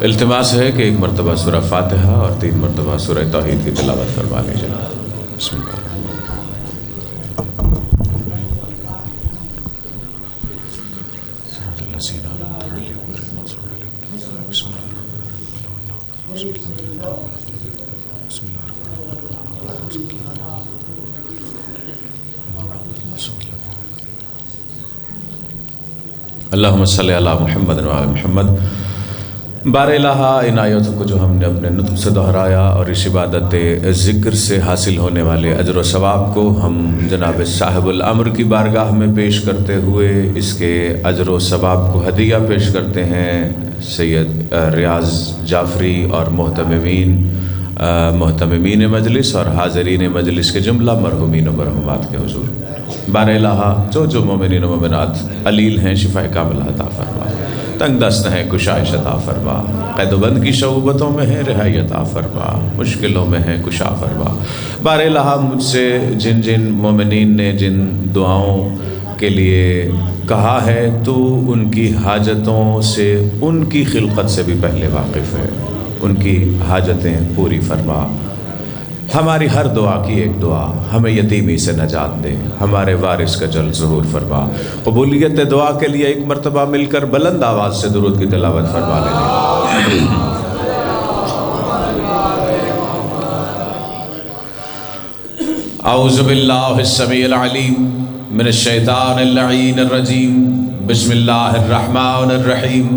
التماس ہے کہ ایک مرتبہ سورہ فاتحہ اور 3 مرتبہ سورہ توحید کی تلاوت فرما لیجیے۔ بسم اللہ اللہم صلی علی محمد و علی محمد۔ بار الہ ان آیاتوں کو جو ہم نے اپنے نطق سے دہرایا اور اس عبادت ذکر سے حاصل ہونے والے اجر و ثواب کو ہم جناب صاحب الامر کی بارگاہ میں پیش کرتے ہوئے اس کے اجر و ثواب کو ہدیہ پیش کرتے ہیں سید ریاض جعفری اور محتممین مجلس اور حاضرین مجلس کے جملہ مرحومین و مرحومات کے حضور۔ بار الہ جو مومنین و مومنات علیل ہیں شفا کاملہ عطا فرما، تنگ دست ہیں کشائش عطا فرما، قید و بند کی شعوبتوں میں ہیں رہائی عطا فرما، مشکلوں میں ہیں کشا فرما۔ بار الہ مجھ سے جن مومنین نے جن دعاؤں کے لیے کہا ہے تو ان کی حاجتوں سے ان کی خلقت سے بھی پہلے واقف ہے، ان کی حاجتیں پوری فرما۔ ہماری ہر دعا کی ایک دعا، ہمیں یتیمی سے نجات دے، ہمارے وارث کا جلد ظہور فرما۔ قبولیت دعا کے لیے ایک مرتبہ مل کر بلند آواز سے درود کی تلاوت فرما لیں۔ اعوذ باللہ السمیع العلیم من الشیطان اللعین الرجیم، بسم اللہ الرحمن الرحیم۔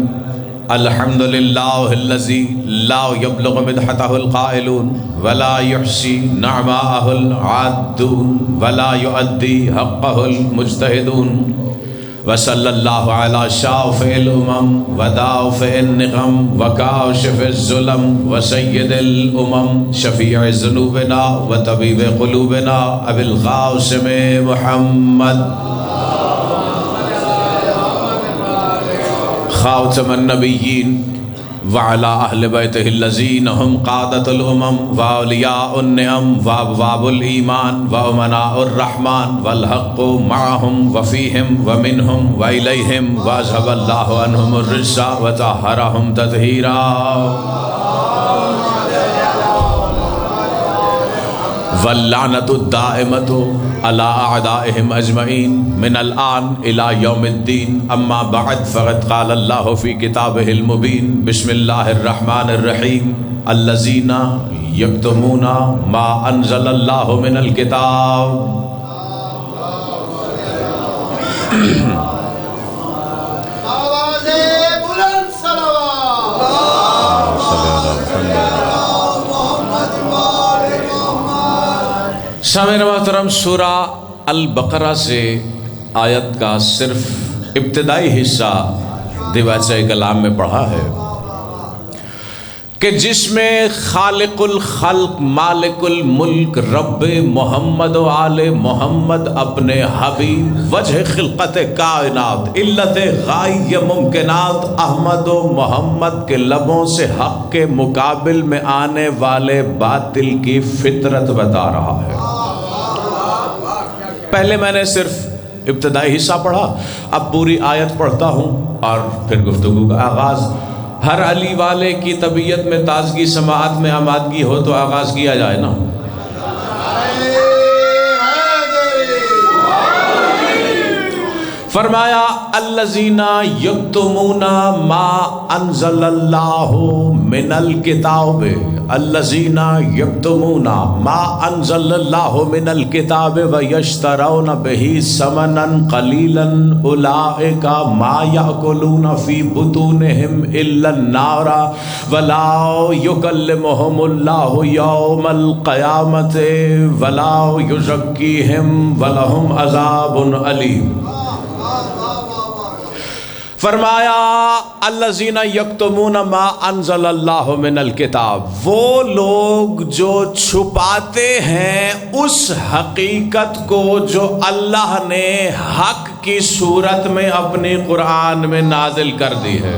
الحمد للہ الذی لا یبلغ مدحتہ القائلون ولا یحصی نعماءہ العادون ولا یؤدی حقہ المجتہدون، وصلی اللہ علی شافع الامم ودافع النقم وکاشف الظلم وسید الامم شفیع ذنوبنا وطبیب قلوبنا ابی القاسم محمد خاتم النبیین وعلی اہل بیتہ الذین ہم قادۃ الامم واولیاء النعم وابواب الایمان وامناء الرحمن والحق معہم وفیہم ومنہم والیہم واذھب اللہ عنہم الرجس وطہرہم تطہیرا۔ واللعنۃ الدائمۃ علی اعدائہم اجمعین من الآن الی یوم الدین، اما بعد فقد قال اللہ فی کتابہ المبین، بسم اللہ الرحمن الرحیم۔ الذین یکتمون ما انزل اللہ من الکتاب۔ سامعین محترم، سورہ البقرہ سے آیت کا صرف ابتدائی حصہ دیوانچہ کلام میں پڑھا ہے کہ جس میں خالق الخلق مالک الملک رب محمد و آل محمد اپنے حبیب وجہ خلقت کائنات علت غائب ممکنات احمد و محمد کے لبوں سے حق کے مقابل میں آنے والے باطل کی فطرت بتا رہا ہے۔ پہلے میں نے صرف ابتدائی حصہ پڑھا، اب پوری آیت پڑھتا ہوں اور پھر گفتگو کا آغاز۔ ہر علی والے کی طبیعت میں تازگی سماعت میں آمادگی ہو تو آغاز کیا جائے نا۔ فرمایا الذین یکتمون ما انزل اللہ من الکتاب، الذین یکتمون ما انزل اللہ من الکتاب ویشترون بہ ثمنا قلیلا اولئک ما یأکلون فی بطونہم الا النار ولا یکلمہم اللہ یوم القیامۃ ولا یزکیہم ولہم عذاب علیم۔ فرمایا الذین یکتمون ما انزل اللہ من الکتاب، وہ لوگ جو چھپاتے ہیں اس حقیقت کو جو اللہ نے حق کی صورت میں اپنی قرآن میں نازل کر دی ہے۔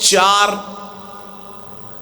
4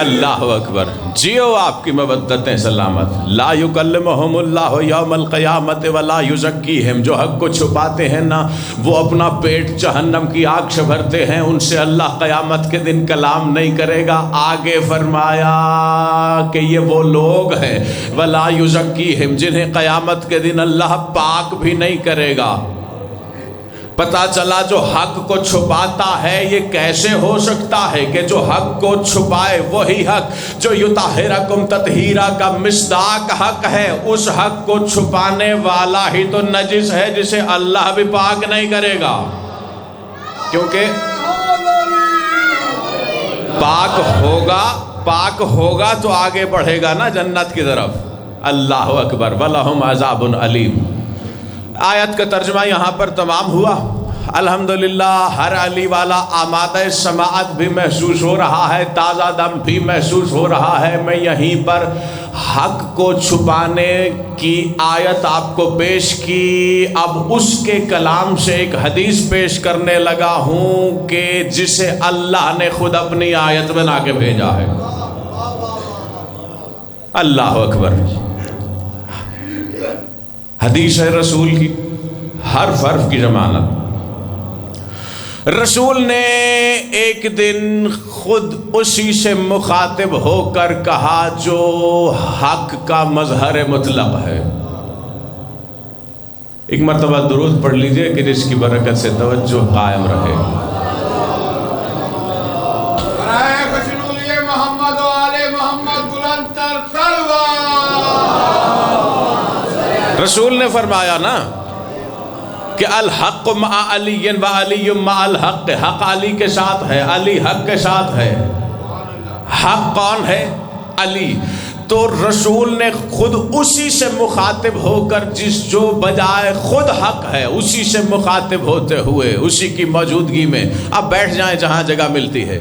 اللہ اکبر. جیو آپ کی مودتیں سلامت. لا یکلمہم اللہ یوم القیامت ولا یزکیہم. جو حق کو چھپاتے ہیں نا وہ اپنا پیٹ جہنم کی آگ سے بھرتے ہیں، ان سے اللہ قیامت کے دن کلام نہیں کرے گا. آگے فرمایا کہ یہ وہ لوگ ہیں ولا یزکیہم جنہیں قیامت کے دن اللہ پاک بھی نہیں کرے گا. پتہ چلا جو حق کو چھپاتا ہے یہ کیسے ہو سکتا ہے کہ جو حق کو چھپائے وہی حق جو یطہرکم تطہیرا کا مصداق حق ہے، اس حق کو چھپانے والا ہی تو نجس ہے جسے اللہ بھی پاک نہیں کرے گا. کیونکہ پاک ہوگا تو آگے بڑھے گا نا جنت کی طرف. اللہ اکبر. وَلَهُمْ عَذَابٌ عَلِيمٌ. آیت کا ترجمہ یہاں پر تمام ہوا. الحمدللہ ہر علی والا آمادہ سماعت بھی محسوس ہو رہا ہے، تازہ دم بھی محسوس ہو رہا ہے. میں یہیں پر حق کو چھپانے کی آیت آپ کو پیش کی، اب اس کے کلام سے ایک حدیث پیش کرنے لگا ہوں کہ جسے اللہ نے خود اپنی آیت بنا کے بھیجا ہے. اللہ اکبر. حدیث ہے رسول کی، حرف کی ضمانت. رسول نے ایک دن خود اسی سے مخاطب ہو کر کہا جو حق کا مظہر مطلق ہے. ایک مرتبہ درود پڑھ لیجئے کہ جس کی برکت سے توجہ قائم رہے. رسول نے فرمایا نا کہ الحق مع علی و علی مع الحق. حق علی کے ساتھ ہے، علی حق کے ساتھ ہے. حق کون ہے؟ علی. تو رسول نے خود اسی سے مخاطب ہو کر جو بجائے خود حق ہے اسی سے مخاطب ہوتے ہوئے اسی کی موجودگی میں اب بیٹھ جائیں جہاں جگہ ملتی ہے.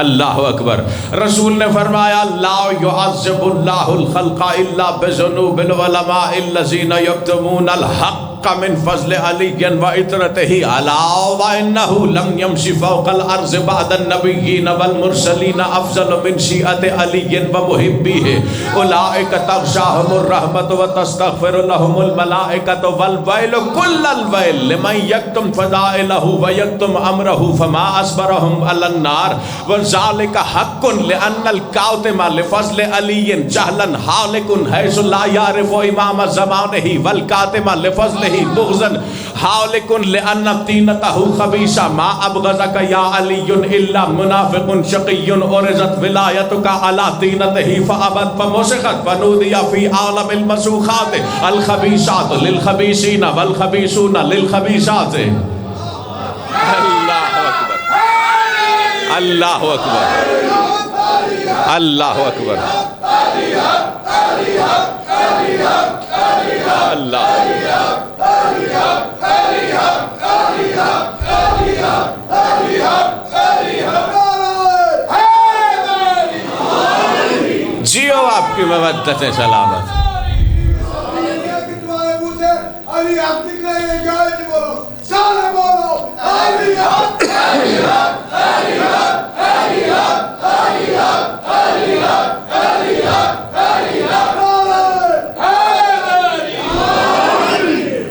اللہ اکبر. رسول نے فرمایا لا يعذب اللہ الخلق الا بذنوب العلماء الذين يكتمون الحق من فضل علی وعطرته الا وانه لم يمشي فوق الارض بعد النبيين والمرسلين افضل من شيعة علی ومحبيه اولئك تغشاهم الرحمة وتستغفر لهم الملائكة والويل كل الويل لمن يكتم فضائله ويكتم امره فما اصبرهم على النار ذالک حق لأن الکاتم لفضل علی جہلا حالک حیث لا یعرف امام زمانہ والکاتم لفضلہ بغضا حالک لأن طینتہ خبیثہ ما ابغضک یا علی الا منافق شقی عرضت ولایتک علی طینتہ فابت فمسخت فنودی فی عالم المسوخات الخبیثات للخبیثین والخبیثون للخبیثات. اللہ اکبر. اللہ اکبر. اللہ. جیو آپ کی مودتیں سلامت.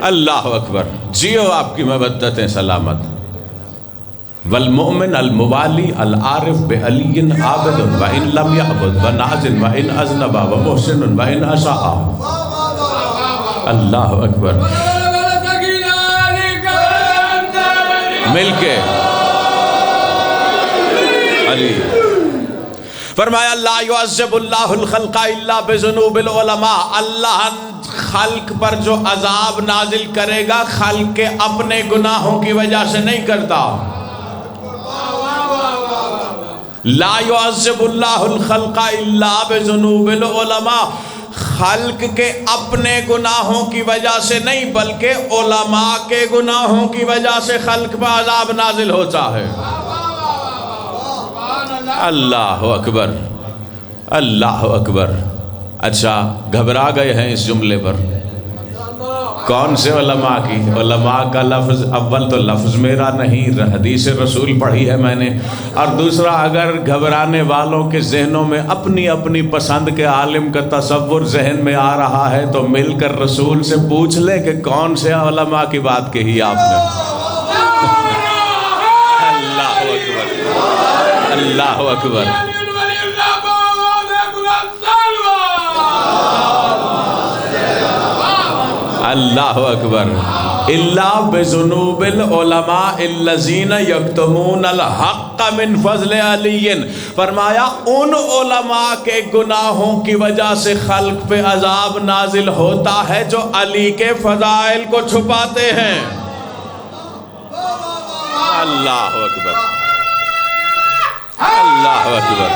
اللہ اکبر. جیو آپ کی مودتیں سلامت. والمؤمن الموالی العارف بعلی عابد وان لم یعبد وناز وان اذنب ومحسن وان اساء. اللہ اکبر. مل کے علی فرمایا لا يعذب اللہ الخلق الا بذنوب العلماء. اللہ خلق پر جو عذاب نازل کرے گا خلق کے اپنے گناہوں کی وجہ سے نہیں کرتا. لا يعذب اللہ الخلق الا بذنوب العلماء. خلق کے اپنے گناہوں کی وجہ سے نہیں بلکہ علماء کے گناہوں کی وجہ سے خلق پر عذاب نازل ہوتا ہے. اللہ اکبر. اللہ اکبر. اچھا گھبرا گئے ہیں اس جملے پر؟ کون سے علماء کی؟ علماء کا لفظ اول تو لفظ میرا نہیں، حدیث رسول پڑھی ہے میں نے، اور دوسرا اگر گھبرانے والوں کے ذہنوں میں اپنی اپنی پسند کے عالم کا تصور ذہن میں آ رہا ہے تو مل کر رسول سے پوچھ لے کہ کون سے علماء کی بات کہی آپ نے۔ اللہ اکبر، اللہ اکبر۔ اللہ اکبر۔ الا بذنوب العلماء الذین یکتمون الحق من فضل علی، فرمایا ان علماء کے گناہوں کی وجہ سے خلق پہ عذاب نازل ہوتا ہے جو علی کے فضائل کو چھپاتے ہیں۔ اللہ اکبر، اللہ اکبر،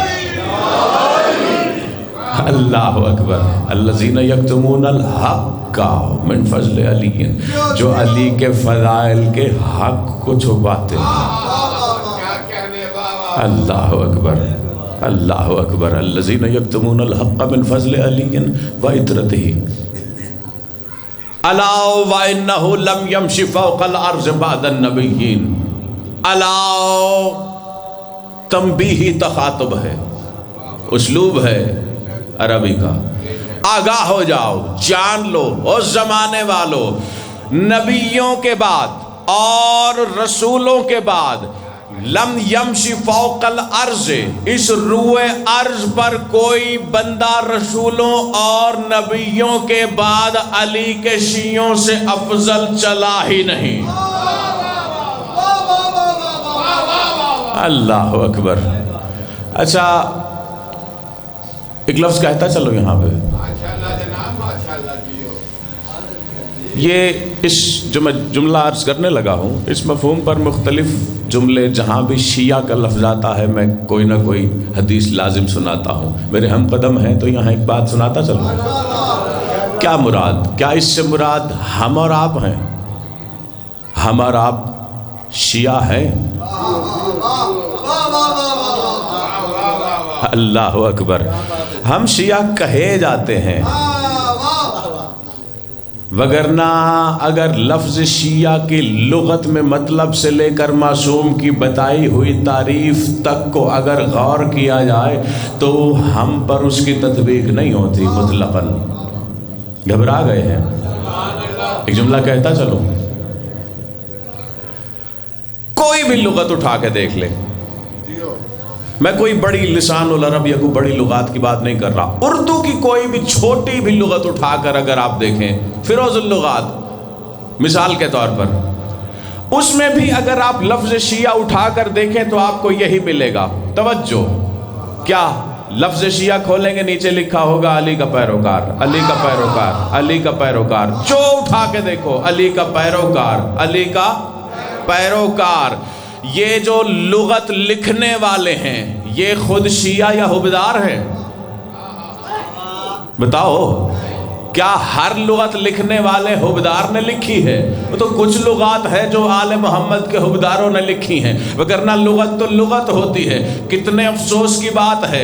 اللہ اکبر۔ الذین یکتمون الحق من فضل علی، جو علی کے فضائل کے حق کو چھپاتے ہیں۔ اللہ اکبر، اللہ اکبر۔ الذین یکتمون الحق من فضل علی وعترتہ، الا وانہ لم یمشی فوق الارض بعد النبیین۔ الا تنبیہی تخاطب ہے، اسلوب ہے عربی کا۔ آگاہ ہو جاؤ، جان لو اس زمانے والوں، نبیوں کے بعد اور رسولوں کے بعد لم یمشی فوق الارض، اس روئے ارض پر کوئی بندہ رسولوں اور نبیوں کے بعد علی کے شیعوں سے افضل چلا ہی نہیں۔ اللہ اکبر۔ اچھا ایک لفظ کہتا چلو یہاں پہ، یہ اس جو میں جملہ عرض کرنے لگا ہوں اس مفہوم پر مختلف جملے جہاں بھی شیعہ کا لفظ آتا ہے میں کوئی نہ کوئی حدیث لازم سناتا ہوں۔ میرے ہم قدم ہیں تو یہاں ایک بات سناتا چلوں۔ کیا مراد؟ کیا اس سے مراد ہم اور آپ ہیں؟ ہم اور آپ شیعہ ہیں؟ اللہ اکبر۔ ہم شیعہ کہے جاتے ہیں، وگرنہ اگر لفظ شیعہ کی لغت میں مطلب سے لے کر معصوم کی بتائی ہوئی تعریف تک کو اگر غور کیا جائے تو ہم پر اس کی تطبیق نہیں ہوتی مطلقاً۔ گھبرا گئے ہیں؟ ایک جملہ کہتا چلو، کوئی بھی لغت اٹھا کے دیکھ لے، میں کوئی بڑی لسان العرب یا کوئی بڑی لغات کی بات نہیں کر رہا، اردو کی کوئی بھی چھوٹی بھی لغت اٹھا کر اگر آپ دیکھیں، فیروز اللغات مثال کے طور پر، اس میں بھی اگر آپ لفظ شیعہ اٹھا کر دیکھیں تو آپ کو یہی ملے گا۔ توجہ، کیا لفظ شیعہ کھولیں گے نیچے لکھا ہوگا علی کا پیروکار، علی کا پیروکار، علی کا پیروکار، جو اٹھا کے دیکھو علی کا پیروکار، علی کا پیروکار۔ یہ جو لغت لکھنے والے ہیں یہ خود شیعہ یا حبدار ہیں؟ بتاؤ، کیا ہر لغت لکھنے والے حبدار نے لکھی ہے؟ وہ تو کچھ لغات ہے جو آل محمد کے حبداروں نے لکھی ہیں، وگرنہ لغت تو لغت ہوتی ہے۔ کتنے افسوس کی بات ہے،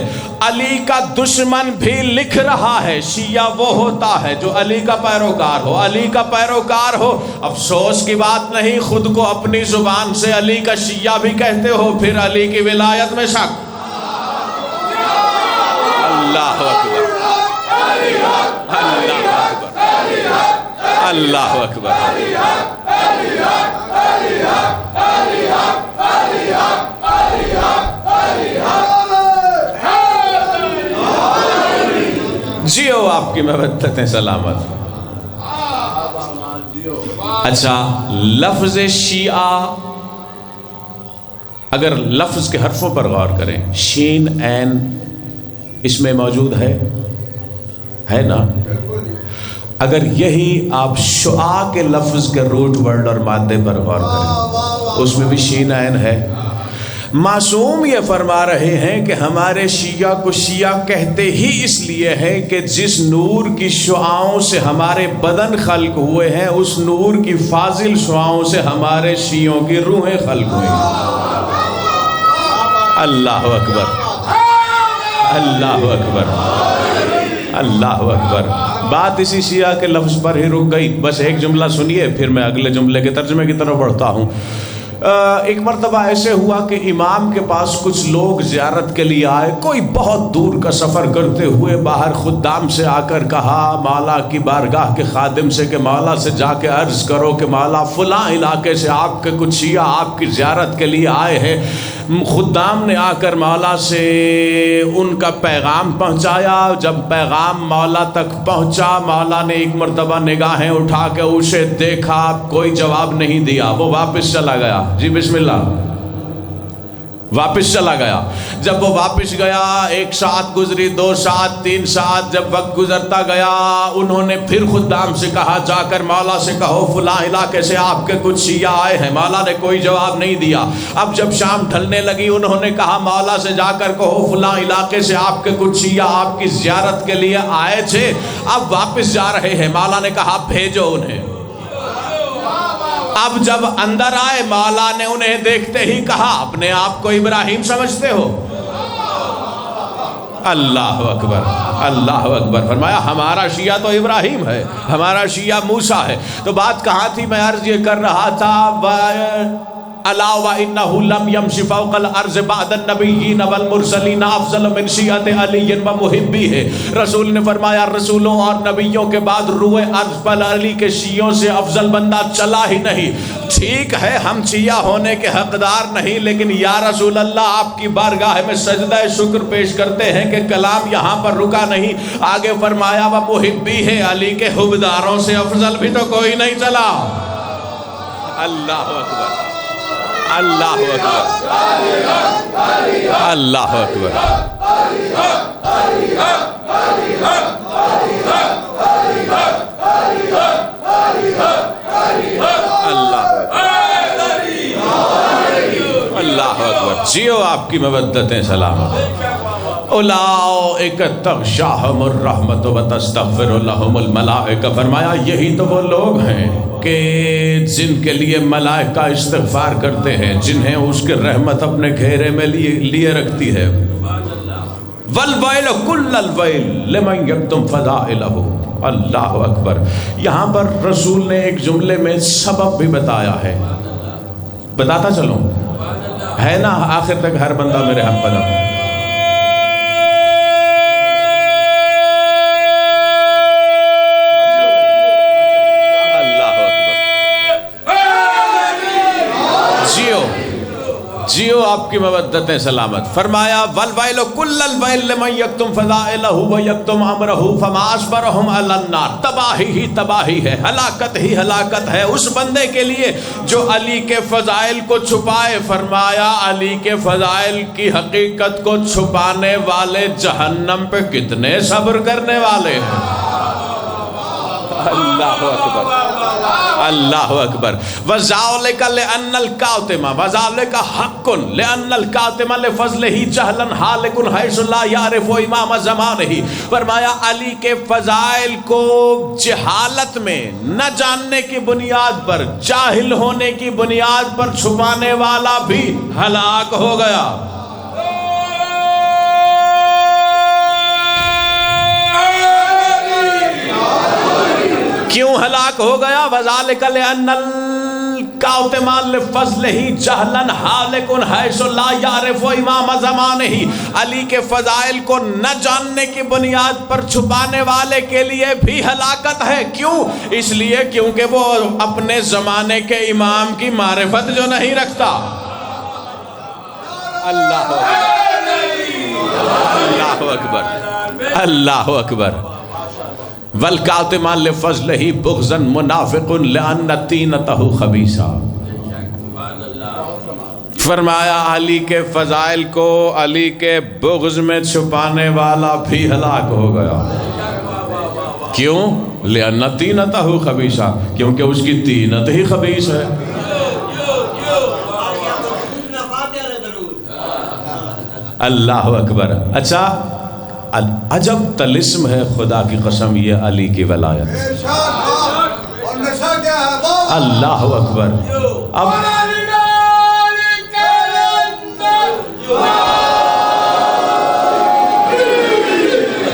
علی کا دشمن بھی لکھ رہا ہے۔ شیعہ وہ ہوتا ہے جو علی کا پیروکار ہو، علی کا پیروکار ہو۔ افسوس کی بات نہیں، خود کو اپنی زبان سے علی کا شیعہ بھی کہتے ہو، پھر علی کی ولایت میں شک۔ اللہ اکبر، اللہ اکبر۔ جیو آپ کی مودتیں سلامت۔ اچھا، لفظ شیعہ اگر لفظ کے حرفوں پر غور کریں، شین عین اس میں موجود ہے نا؟ اگر یہی آپ شعاع کے لفظ کے روٹ ورڈ اور مادے پر غور کریں، اس میں بھی شین عین ہے۔ معصوم یہ فرما رہے ہیں کہ ہمارے شیعہ کو شیعہ کہتے ہی اس لیے ہے کہ جس نور کی شعاعوں سے ہمارے بدن خلق ہوئے ہیں، اس نور کی فاضل شعاعوں سے ہمارے شیعوں کی روحیں خلق ہوئی۔ اللہ اکبر، اللہ اکبر۔ اللہ اکبر. بات اسی شیعہ کے لفظ پر ہی رک گئی. بس ایک جملہ سنیے پھر میں اگلے جملے کے ترجمے کی طرف بڑھتا ہوں. ایک مرتبہ ایسے ہوا کہ امام کے پاس کچھ لوگ زیارت کے لیے آئے. کوئی بہت دور کا سفر کرتے ہوئے باہر خدام سے آ کر کہا مولا کی بارگاہ کے خادم سے کہ مولا سے جا کے عرض کرو کہ مولا فلاں علاقے سے آپ کے کچھ شیعہ آپ کی زیارت کے لیے آئے ہیں. خدام نے آ کر مولا سے ان کا پیغام پہنچایا. جب پیغام مولا تک پہنچا مولا نے ایک مرتبہ نگاہیں اٹھا کے اسے دیکھا, کوئی جواب نہیں دیا. وہ واپس چلا گیا. جی بسم اللہ. واپس چلا گیا. جب وہ واپس گیا 1 ساعت گزری, 2 ساعت, 3 ساعت. جب وقت گزرتا گیا انہوں نے پھر خدام سے کہا جا کر مولا سے کہو فلاں علاقے سے آپ کے کچھ شیعہ آئے ہیں. مولا نے کوئی جواب نہیں دیا. اب جب شام ڈھلنے لگی انہوں نے کہا مولا سے جا کر کہو فلاں علاقے سے آپ کے کچھ شیعہ آپ کی زیارت کے لیے آئے تھے, اب واپس جا رہے ہیں. مولا نے کہا بھیجو انہیں. اب جب اندر آئے مولا نے انہیں دیکھتے ہی کہا اپنے آپ کو ابراہیم سمجھتے ہو؟ اللہ اکبر, اللہ اکبر. فرمایا ہمارا شیعہ تو ابراہیم ہے, ہمارا شیعہ موسیٰ ہے. تو بات کہاں تھی؟ میں عرض یہ کر رہا تھا الا وانه لم يمش فوق الارض بعد النبيين والمرسلين افضل من شيعة علي ومحبيه. رسول نے فرمایا رسولوں اور نبیوں کے بعد روئے ارض پر علی کے شیعوں سے افضل بندہ چلا ہی نہیں. ٹھیک ہے ہم شیعہ ہونے کے حقدار نہیں, لیکن یا رسول اللہ آپ کی بارگاہ میں سجدہ شکر پیش کرتے ہیں کہ کلام یہاں پر رکا نہیں. آگے فرمایا ومحبيه, علی کے حبداروں سے افضل بھی تو کوئی نہیں چلا. اللہ اکبر, اللہ اکبر, اللہ اکبر. اللہ اکبر. جیو آپ کی مودتیں سلامت. اولئک تغشاہم الرحمت وتستغفر لہم الملائکہ. فرمایا یہی تو وہ لوگ ہیں کہ جن کے لیے ملائکہ استغفار کرتے ہیں, جنہیں اس کے رحمت اپنے گھیرے میں لیے رکھتی ہے. والویل کل الویل لمن یکتم فضائلہ. اللہ اکبر. یہاں پر رسول نے ایک جملے میں سبب بھی بتایا ہے. بتاتا چلوں, ہے نا آخر تک ہر بندہ میرے ہم پناہ. جیو آپ کی مودتیں سلامت. فرمایا والویل کل الویل لمن یکتم فضائلہ ویکتم امرہ فما اصبرہم علی النار. تباہی ہی تباہی ہے, ہلاکت ہی ہلاکت ہے اس بندے کے لیے جو علی کے فضائل کو چھپائے. فرمایا علی کے فضائل کی حقیقت کو چھپانے والے جہنم پہ کتنے صبر کرنے والے ہیں. اللہ اکبر, اللہ اکبر. وذالک لأن الکاتم وذالک حق لأن الکاتم لفضلہ جہلا حالک حیث لا یعرف امام زمانہ. فرمایا علی کے فضائل کو جہالت میں, نہ جاننے کی بنیاد پر, جاہل ہونے کی بنیاد پر چھپانے والا بھی ہلاک ہو گیا. کیوں ہلاک ہو گیا؟ وذالک لأن الکاتم لفضلہ جہلا حالک حیث لا یعرف امام زمانہ. علی کے فضائل کو نہ جاننے کی بنیاد پر چھپانے والے کے لیے بھی ہلاکت ہے. کیوں؟ اس لیے کیونکہ وہ اپنے زمانے کے امام کی معرفت جو نہیں رکھتا. اللہ اکبر, اللہ اکبر. والکاتم لفضلہ بغضا منافق لأن طینتہ خبیثہ. فرمایا علی کے فضائل کو علی کے بغض میں چھپانے والا بھی ہلاک ہو گیا. کیوں؟ لأن طینتہ خبیثہ, کیونکہ اس کی طینت ہی خبیث ہے. اللہ اکبر. اچھا عجب طلسم ہے خدا کی قسم یہ علی کی ولایت. اللہ اکبر. اب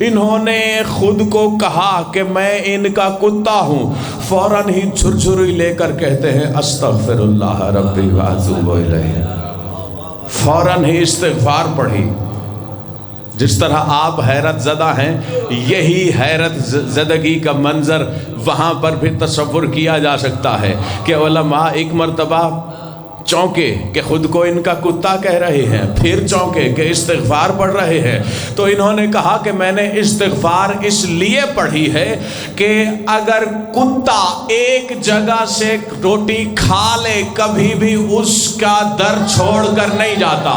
انہوں نے خود کو کہا کہ میں ان کا کتا ہوں، فوراً ہی جھرجھری لے کر کہتے ہیں استغفر اللہ ربی واتوب الیہ، فوراً ہی استغفار پڑھی۔ جس طرح آپ حیرت زدہ ہیں، یہی حیرت زدگی کا منظر وہاں پر بھی تصور کیا جا سکتا ہے کہ علماء ایک مرتبہ چونکے کہ خود کو ان کا کتا کہہ رہے ہیں، پھر چونکے کہ استغفار پڑھ رہے ہیں، تو انہوں نے کہا کہ میں نے استغفار اس لیے پڑھی ہے کہ اگر کتا ایک جگہ سے روٹی کھا لے کبھی بھی اس کا در چھوڑ کر نہیں جاتا۔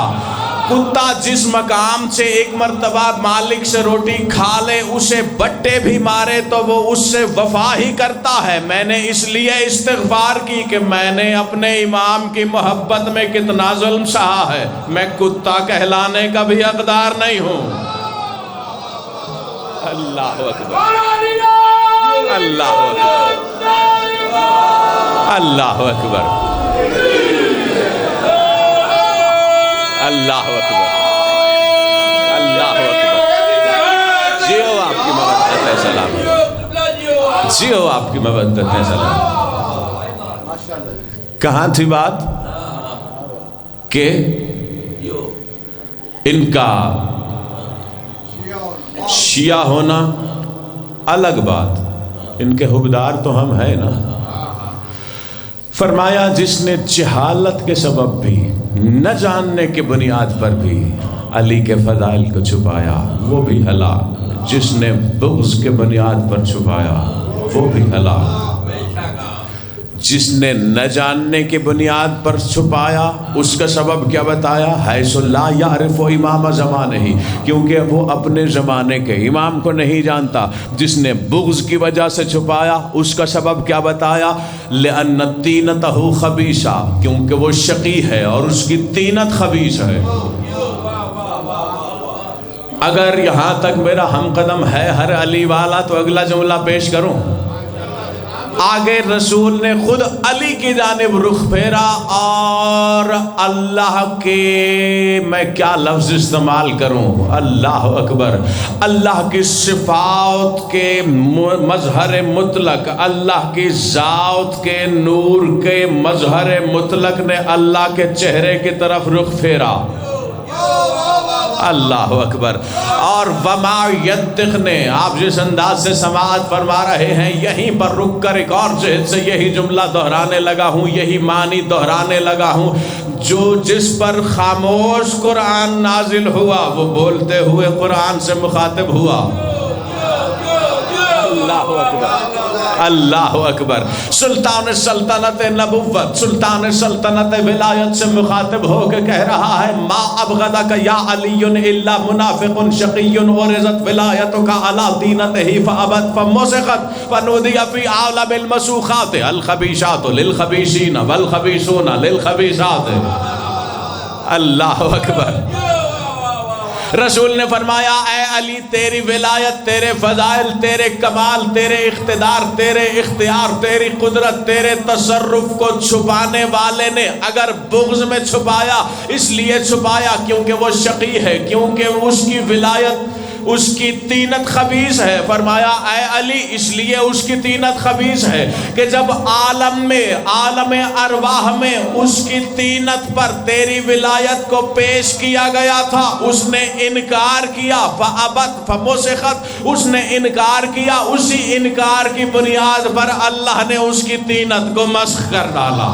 کتا جس مقام سے ایک مرتبہ مالک سے روٹی کھا لے، اسے بٹے بھی مارے تو وہ اس سے وفا ہی کرتا ہے۔ میں نے اس لیے استغفار کی کہ میں نے اپنے امام کی محبت میں کتنا ظلم سہا ہے، میں کتا کہلانے کا بھی حقدار نہیں ہوں۔ اللہ اکبر، اللہ اکبر، اللہ اکبر، اللہ اکبر، اللہ اکبر۔ جیو آپ کی مودت ہے سلام، جیو آپ کی مودت ہے سلام۔ کہاں تھی بات کہ ان کا شیعہ ہونا الگ بات، ان کے حبدار تو ہم ہیں نا۔ فرمایا جس نے جہالت کے سبب بھی، نہ جاننے کے بنیاد پر بھی علی کے فضائل کو چھپایا وہ بھی ہلاک، جس نے بغض کے بنیاد پر چھپایا وہ بھی ہلاک، جس نے نہ جاننے کے بنیاد پر چھپایا اس کا سبب کیا بتایا؟ حیث لا یعرف امام زمانہ ہی، کیونکہ وہ اپنے زمانے کے امام کو نہیں جانتا۔ جس نے بغض کی وجہ سے چھپایا اس کا سبب کیا بتایا؟ لأن طینتہ خبیثہ، کیونکہ وہ شقی ہے اور اس کی طینت خبیث ہے۔ اگر یہاں تک میرا ہم قدم ہے ہر علی والا تو اگلا جملہ پیش کروں۔ آگے رسول نے خود علی کی جانب رخ پھیرا اور اللہ کے، میں کیا لفظ استعمال کروں، اللہ اکبر، اللہ کی صفات کے مظہر مطلق، اللہ کی ذات کے نور کے مظہر مطلق نے اللہ کے چہرے کی طرف رخ پھیرا۔ اللہ اکبر۔ اور وما ینطق نے، آپ جس انداز سے سماعت فرما رہے ہیں یہیں پر رک کر ایک اور جہت سے یہی جملہ دہرانے لگا ہوں، یہی معنی دہرانے لگا ہوں، جو جس پر خاموش قرآن نازل ہوا وہ بولتے ہوئے قرآن سے مخاطب ہوا۔ اللہ اکبر، اللہ اکبر۔ سلطان سلطنت نبوت، سلطان سلطنت ولایت سے مخاطب ہو کے کہہ رہا ہے ما ابغضک یا علی الا منافق شقی ورزت ولایتک علی دینتہ فابت فمسخت فنودی فی عالم المسوخات الخبیثات للخبیثین والخبیثون للخبیثات۔ اللہ اکبر۔ رسول نے فرمایا اے علی تیری ولایت، تیرے فضائل، تیرے کمال، تیرے اقتدار، تیرے اختیار، تیری قدرت، تیرے تصرف کو چھپانے والے نے اگر بغض میں چھپایا اس لیے چھپایا کیونکہ وہ شقی ہے، کیونکہ اس کی ولایت، اس کی طینت خبیث ہے۔ فرمایا اے علی اس لیے اس کی طینت خبیث ہے کہ جب عالم میں، عالم ارواح میں اس کی طینت پر تیری ولایت کو پیش کیا گیا تھا، اس نے انکار کیا، فابت فمسخت، اس نے انکار کیا، اسی انکار کی بنیاد پر اللہ نے اس کی طینت کو مسخ کر ڈالا۔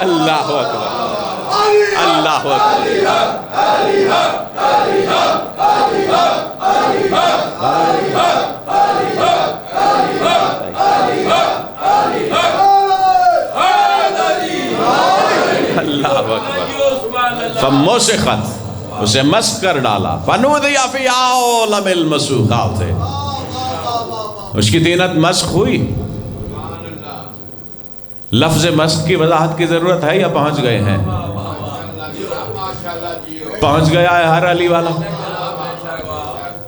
اللہ اکبر، اللہ اکبر۔ اللہ اکبر۔ فمسخت، اسے مسخ کر ڈالا، فنودی فی عالم المسوخات، اس کی طینت مسخ ہوئی۔ لفظ مسخ کی وضاحت کی ضرورت ہے یا پہنچ گئے ہیں؟ پہنچ گیا ہے ہر علی والا؟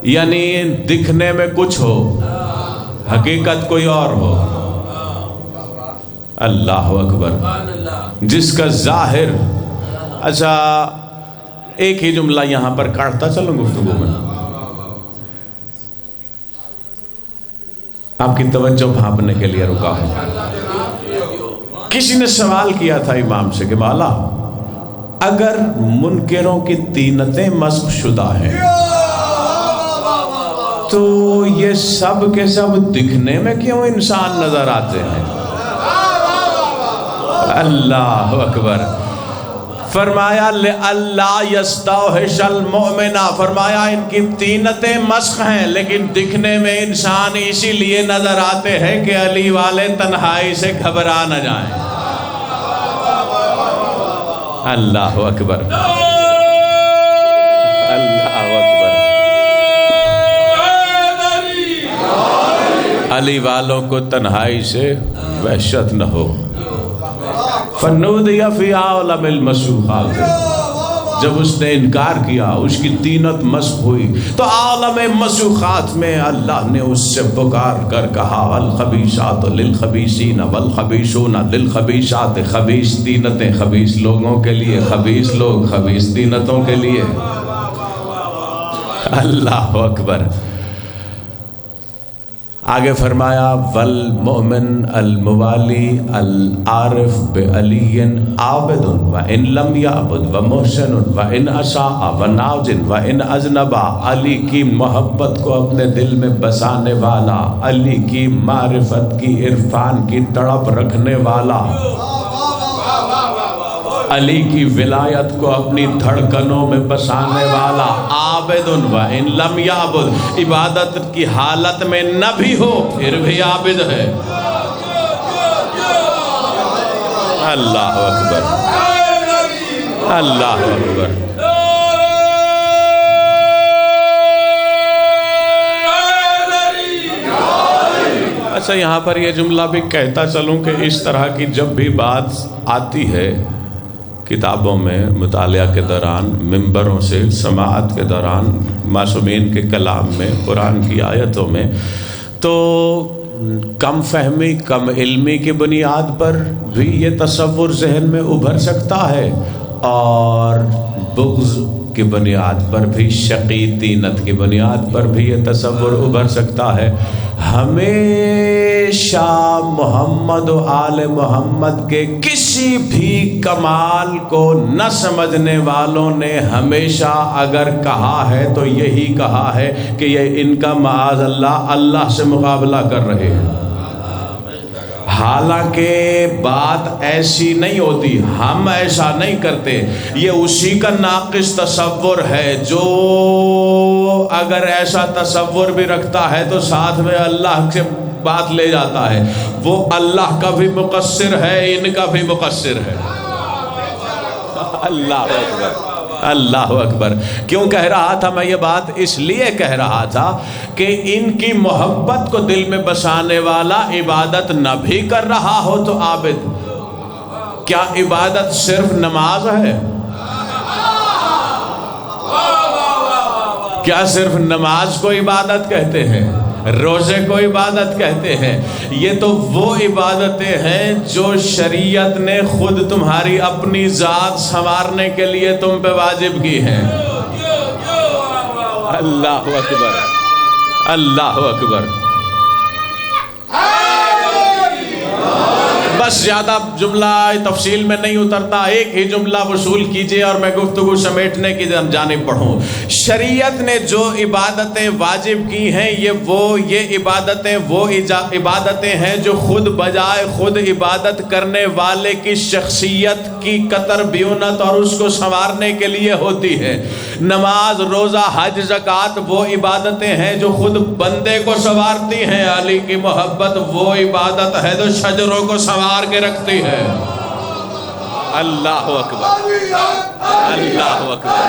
یعنی دکھنے میں کچھ ہو، حقیقت کوئی اور ہو۔ اللہ اکبر۔ جس کا ظاہر، اچھا ایک ہی جملہ یہاں پر کاٹتا چلوں گفتگو میں، آپ کی توجہ بھانپنے کے لیے رکا ہوں. کسی نے سوال کیا تھا امام سے کہ مولا اگر منکروں کی طینتیں مسخ شدہ ہیں تو یہ سب کے سب دکھنے میں کیوں انسان نظر آتے ہیں؟ اللہ اکبر. فرمایا لِأَلَّا يَسْتَوْحِشَ الْمُؤْمِنَ، فرمایا ان کی طینتیں مسخ ہیں لیکن دکھنے میں انسان اسی لیے نظر آتے ہیں کہ علی والے تنہائی سے گھبرا نہ جائیں. اللہ اکبر، اللہ اکبر. علی والوں کو تنہائی سے وحشت نہ ہو. فنودی فی عالم المسوخات، جب اس نے انکار کیا، اس کی طینت مسخ ہوئی تو عالم مسوخات میں اللہ نے اس سے پکار کر کہا الخبیثات للخبیثین والخبیثون للخبیثات. خبیث طینتیں خبیث لوگوں کے لیے، خبیث لوگ خبیث طینتوں کے لیے. اللہ اکبر. آگے فرمایا والمؤمن الموالی العارف بعلی عابد وان لم یعبد ومحسن وان اساء وناج وان اذنب. علی کی محبت کو اپنے دل میں بسانے والا، علی کی معرفت کی، عرفان کی تڑپ رکھنے والا، علی کی ولایت کو اپنی دھڑکنوں میں بسانے والا، عابد وان لم یعبد، عبادت کی حالت میں نہ بھی ہو پھر بھی عابد ہے. اللہ اکبر، اللہ اکبر. اچھا یہاں پر یہ جملہ بھی کہتا چلوں کہ اس طرح کی جب بھی بات آتی ہے کتابوں میں، مطالعہ کے دوران، ممبروں سے سماعت کے دوران، معصومین کے کلام میں، قرآن کی آیتوں میں، تو کم فہمی، کم علمی کی بنیاد پر بھی یہ تصور ذہن میں ابھر سکتا ہے اور بغض کی بنیاد پر بھی، شقی طینت کی بنیاد پر بھی یہ تصور ابھر سکتا ہے. ہمیشہ محمد و آل محمد کے کسی بھی کمال کو نہ سمجھنے والوں نے ہمیشہ اگر کہا ہے تو یہی کہا ہے کہ یہ ان کا معاذ اللہ اللہ سے مقابلہ کر رہے ہیں. حالانکہ بات ایسی نہیں ہوتی، ہم ایسا نہیں کرتے. یہ اسی کا ناقص تصور ہے جو اگر ایسا تصور بھی رکھتا ہے تو ساتھ میں اللہ سے بات لے جاتا ہے. وہ اللہ کا بھی مقصر ہے، ان کا بھی مقصر ہے. اللہ اکبر، اللہ اکبر. کیوں کہہ رہا تھا میں یہ بات؟ اس لیے کہہ رہا تھا کہ ان کی محبت کو دل میں بسانے والا عبادت نہ بھی کر رہا ہو تو عابد. کیا عبادت صرف نماز ہے؟ کیا صرف نماز کو عبادت کہتے ہیں؟ روزے کو عبادت کہتے ہیں؟ یہ تو وہ عبادتیں ہیں جو شریعت نے خود تمہاری اپنی ذات سنوارنے کے لیے تم پہ واجب کی ہیں. اللہ اکبر، اللہ اکبر. بس زیادہ جملہ تفصیل میں نہیں اترتا، ایک ہی جملہ وصول کیجئے اور میں گفتگو سمیٹنے کی جانب پڑھوں. شریعت نے جو عبادتیں واجب کی ہیں یہ عبادتیں وہ عبادتیں ہیں جو خود بجائے خود عبادت کرنے والے کی شخصیت کی قطر بیونت اور اس کو سنوارنے کے لیے ہوتی ہے. نماز، روزہ، حج، زکوٰۃ وہ عبادتیں ہیں جو خود بندے کو سنوارتی ہیں. علی کی محبت وہ عبادت ہے جو شجروں کو سنوار کے رکھتی ہے. اللہ اکبر، اللہ اکبر،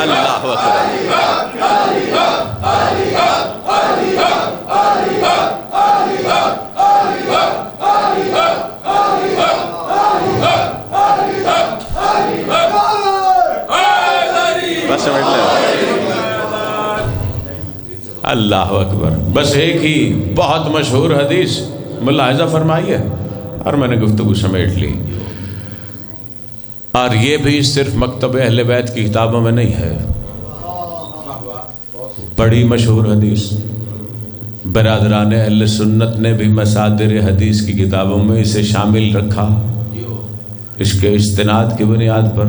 اللہ اکبر. بس سمجھ لیں. اللہ اکبر. بس ایک ہی بہت مشہور حدیث ملاحظہ فرمائیے اور میں نے گفتگو سمیٹ لی. اور یہ بھی صرف مکتب اہل بیت کی کتابوں میں نہیں ہے، بڑی مشہور حدیث برادران اہل سنت نے بھی مصادر حدیث کی کتابوں میں اسے شامل رکھا. اس کے استناد کی بنیاد پر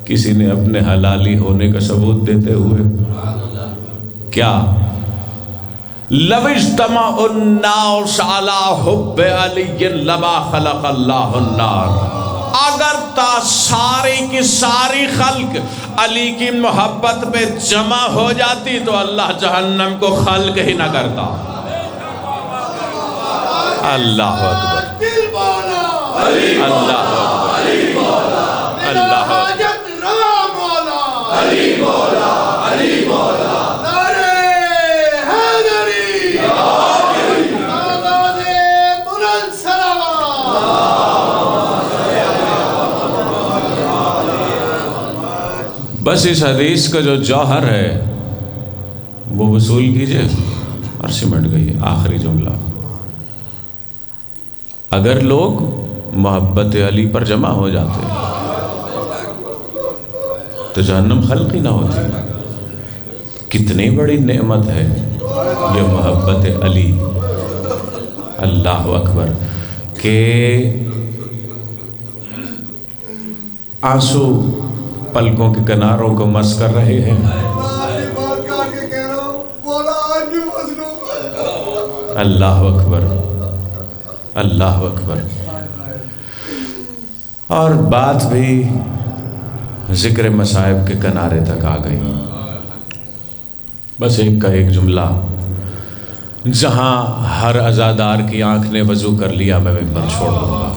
کسی نے اپنے حلالی ہونے کا ثبوت دیتے ہوئے کیا لو اجتمع الناس علی حب علی لما خلق اللہ النار، اگر تا ساری کی ساری خلق علی کی محبت پہ جمع ہو جاتی تو اللہ جہنم کو خلق ہی نہ کرتا. اللہ اکبر، اللہ اکبر، اللہ اکبر. بس اس حدیث کا جو جوہر ہے وہ وصول کیجئے اور سمٹ گئی. آخری جملہ، اگر لوگ محبت علی پر جمع ہو جاتے تو جہنم خلق ہی نہ ہوتی. کتنی بڑی نعمت ہے یہ محبت علی. اللہ اکبر. کہ آنسو پلکوں کے کناروں کو مس کر رہے ہیں. اللہ اکبر، اللہ اکبر. اور بات بھی ذکر مصائب کے کنارے تک آ گئی. بس ایک کا ایک جملہ، جہاں ہر عزادار کی آنکھ نے وضو کر لیا میں ممبر چھوڑ دوں گا،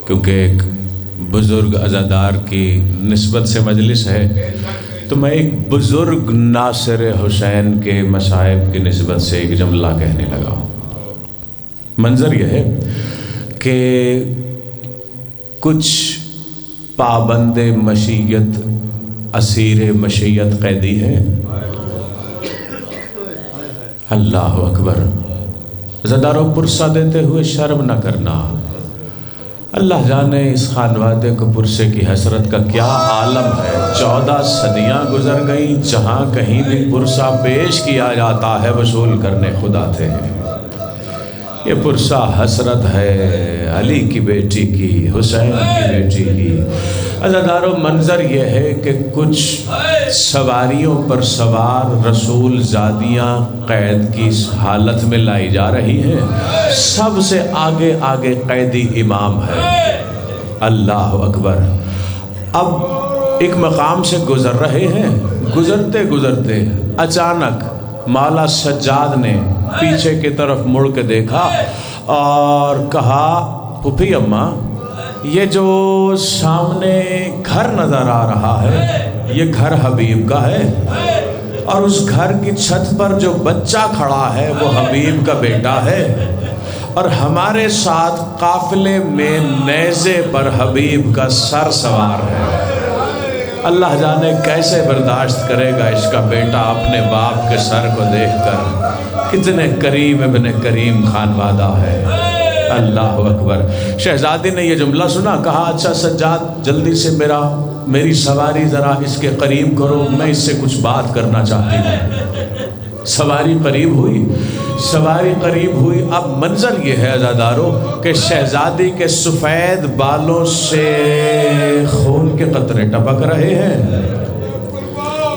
کیونکہ ایک بزرگ عزادار کی نسبت سے مجلس ہے تو میں ایک بزرگ ناصر حسین کے مصائب کی نسبت سے ایک جملہ کہنے لگا ہوں. منظر یہ ہے کہ کچھ پابند مشیت، اسیر مشیت قیدی ہے. اللہ اکبر. عزاداروں پرسہ دیتے ہوئے شرم نہ کرنا. اللہ جانے اس خانوادے کو پرسے کی حسرت کا کیا عالم ہے. 14 صدیاں گزر گئیں، جہاں کہیں بھی پرسہ پیش کیا جاتا ہے وصول کرنے خود آتے ہیں. یہ پرسہ حسرت ہے علی کی بیٹی کی، حسین کی بیٹی کی. عزاداروں منظر یہ ہے کہ کچھ سواریوں پر سوار رسول زادیاں قید کی حالت میں لائی جا رہی ہیں. سب سے آگے آگے قیدی امام ہے. اللہ اکبر. اب ایک مقام سے گزر رہے ہیں، گزرتے گزرتے اچانک مولا سجاد نے پیچھے کی طرف مڑ کے دیکھا اور کہا، پھوپھی اماں، یہ جو سامنے گھر نظر آ رہا ہے یہ گھر حبیب کا ہے، اور اس گھر کی چھت پر جو بچہ کھڑا ہے وہ حبیب کا بیٹا ہے، اور ہمارے ساتھ قافلے میں نیزے پر حبیب کا سر سوار ہے. اللہ جانے کیسے برداشت کرے گا اس کا بیٹا اپنے باپ کے سر کو دیکھ کر. کتنے کریم ابن کریم خانوادہ ہے. اللہ اکبر. شہزادی نے یہ جملہ سنا، کہا اچھا سجاد جلدی سے میری سواری ذرا اس کے قریب کرو، میں اس سے کچھ بات کرنا چاہتی ہوں. سواری قریب ہوئی، سواری قریب ہوئی. اب منظر یہ ہے عزاداروں کہ شہزادی کے سفید بالوں سے خون کے قطرے ٹپک رہے ہیں.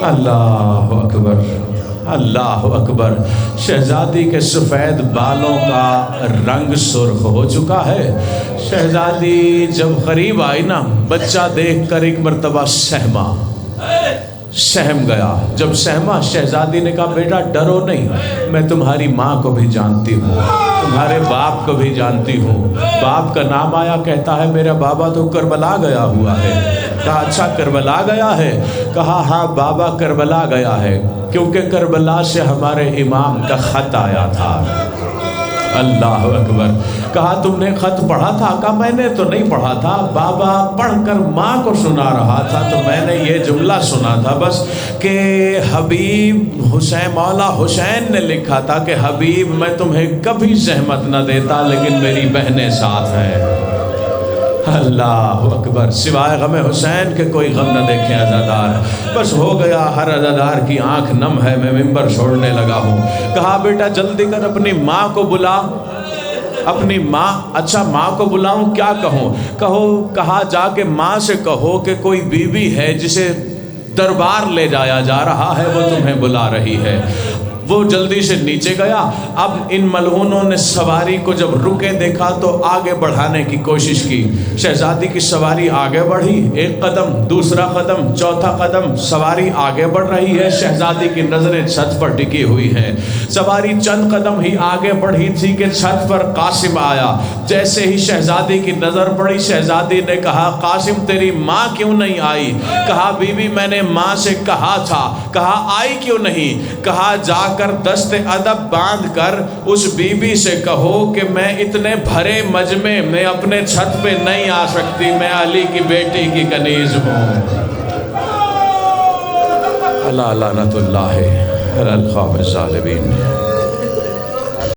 اللہ اکبر، اللہ اکبر. شہزادی کے سفید بالوں کا رنگ سرخ ہو چکا ہے. شہزادی جب قریب آئی نا، بچہ دیکھ کر ایک مرتبہ سہم گیا. جب سہما، شہزادی نے کہا بیٹا ڈرو نہیں، میں تمہاری ماں کو بھی جانتی ہوں، تمہارے باپ کو بھی جانتی ہوں. باپ کا نام آیا، کہتا ہے میرا بابا تو کربلا گیا ہوا ہے. کہا اچھا کربلا گیا ہے؟ کہا ہاں بابا کربلا گیا ہے، کیونکہ کربلا سے ہمارے امام کا خط آیا تھا. اللہ اکبر. کہا تم نے خط پڑھا تھا؟ کہا میں نے تو نہیں پڑھا تھا، بابا پڑھ کر ماں کو سنا رہا تھا تو میں نے یہ جملہ سنا تھا بس کہ حبیب حسین، مولا حسین نے لکھا تھا کہ حبیب میں تمہیں کبھی زحمت نہ دیتا لیکن میری بہنیں ساتھ ہیں. اللہ اکبر، سوائے غم حسین کے کوئی غم نہ دیکھیں عزادار، بس ہو گیا ہر عزادار کی آنکھ نم ہے، میں ممبر چھوڑنے لگا ہوں۔ کہا بیٹا جلدی کر اپنی ماں کو بلا، اپنی ماں، اچھا ماں کو بلاؤں کیا کہوں؟ کہا جا کے ماں سے کہو کہ کوئی بیوی ہے جسے دربار لے جایا جا رہا ہے، وہ تمہیں بلا رہی ہے۔ وہ جلدی سے نیچے گیا۔ اب ان ملعونوں نے سواری کو جب رکے دیکھا تو آگے بڑھانے کی کوشش کی۔ شہزادی کی سواری آگے بڑھی، ایک قدم، دوسرا قدم، چوتھا قدم، سواری آگے بڑھ رہی ہے، شہزادی کی نظریں چھت پر ٹکی ہوئی ہیں۔ سواری چند قدم ہی آگے بڑھی تھی کہ چھت پر قاسم آیا۔ جیسے ہی شہزادی کی نظر پڑی، شہزادی نے کہا قاسم تیری ماں کیوں نہیں آئی؟ کہا بی بی میں نے ماں سے کہا تھا۔ کہا آئی کیوں نہیں؟ کہا جا کر دست ادب باندھ کر اس بی بی سے کہو کہ میں اتنے بھرے مجمع میں اپنے چھت پہ نہیں آ سکتی، میں علی کی بیٹی کی کنیز ہوں۔ اللہ لعنت اللہ علی القوم الظالمین۔